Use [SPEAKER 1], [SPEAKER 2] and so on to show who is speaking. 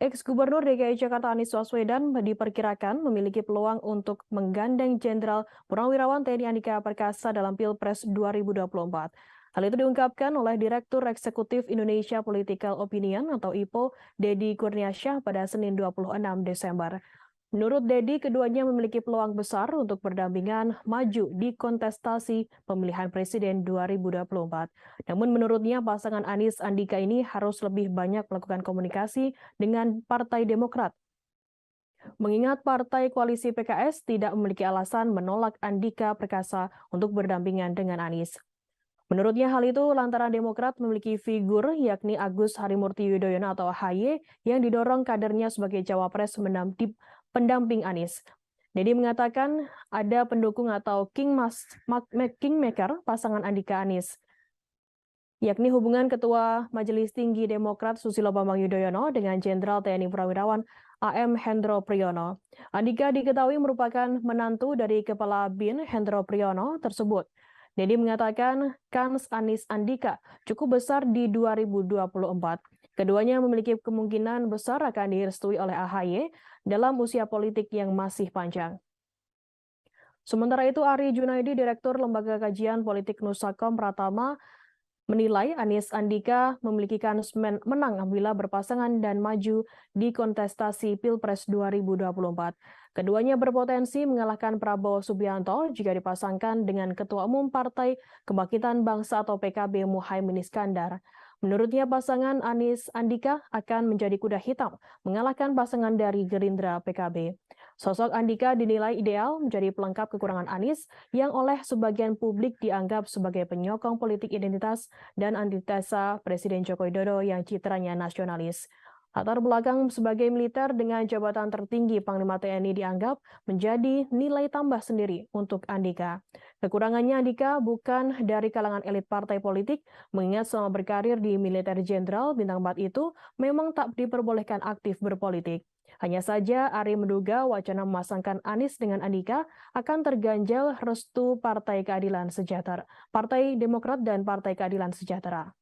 [SPEAKER 1] Ex-Gubernur DKI Jakarta Anies Baswedan diperkirakan memiliki peluang untuk menggandeng Jenderal Purnawirawan TNI Andika Perkasa dalam Pilpres 2024. Hal itu diungkapkan oleh Direktur Eksekutif Indonesia Political Opinion atau IPO, Dedi Kurniasyah pada Senin 26 Desember. Menurut Dedi, keduanya memiliki peluang besar untuk berdampingan maju di kontestasi pemilihan presiden 2024. Namun menurutnya pasangan Anies Andika ini harus lebih banyak melakukan komunikasi dengan Partai Demokrat. Mengingat Partai Koalisi PKS tidak memiliki alasan menolak Andika Perkasa untuk berdampingan dengan Anies. Menurutnya hal itu lantaran Demokrat memiliki figur yakni Agus Harimurti Yudhoyono atau AHY yang didorong kadernya sebagai cawapres pendamping Anies. Dedi mengatakan ada pendukung atau kingmaker pasangan Andika Anies, yakni hubungan Ketua Majelis Tinggi Demokrat Susilo Bambang Yudhoyono dengan Jenderal TNI Purnawirawan AM Hendro Priyono. Andika diketahui merupakan menantu dari Kepala BIN Hendro Priyono tersebut. Dedi mengatakan kans Anies Andika cukup besar di 2024. Keduanya memiliki kemungkinan besar akan direstui oleh AHY dalam usia politik yang masih panjang. Sementara itu, Ari Junaidi, Direktur Lembaga Kajian Politik Nusakom Pratama, menilai Anies Andika memiliki kans menang apabila berpasangan dan maju di kontestasi Pilpres 2024. Keduanya berpotensi mengalahkan Prabowo Subianto jika dipasangkan dengan Ketua Umum Partai Kebangkitan Bangsa atau PKB Muhaimin Iskandar. Menurutnya pasangan Anies Andika akan menjadi kuda hitam mengalahkan pasangan dari Gerindra PKB. Sosok Andika dinilai ideal menjadi pelengkap kekurangan Anies yang oleh sebagian publik dianggap sebagai penyokong politik identitas dan antitesa Presiden Joko Widodo yang citranya nasionalis. Latar belakang sebagai militer dengan jabatan tertinggi Panglima TNI dianggap menjadi nilai tambah sendiri untuk Andika. Kekurangannya Andika bukan dari kalangan elit partai politik, mengingat selama berkarir di militer jenderal bintang 4 itu memang tak diperbolehkan aktif berpolitik. Hanya saja Ari menduga wacana memasangkan Anies dengan Andika akan terganjal restu Partai Keadilan Sejahtera, Partai Demokrat dan Partai Keadilan Sejahtera.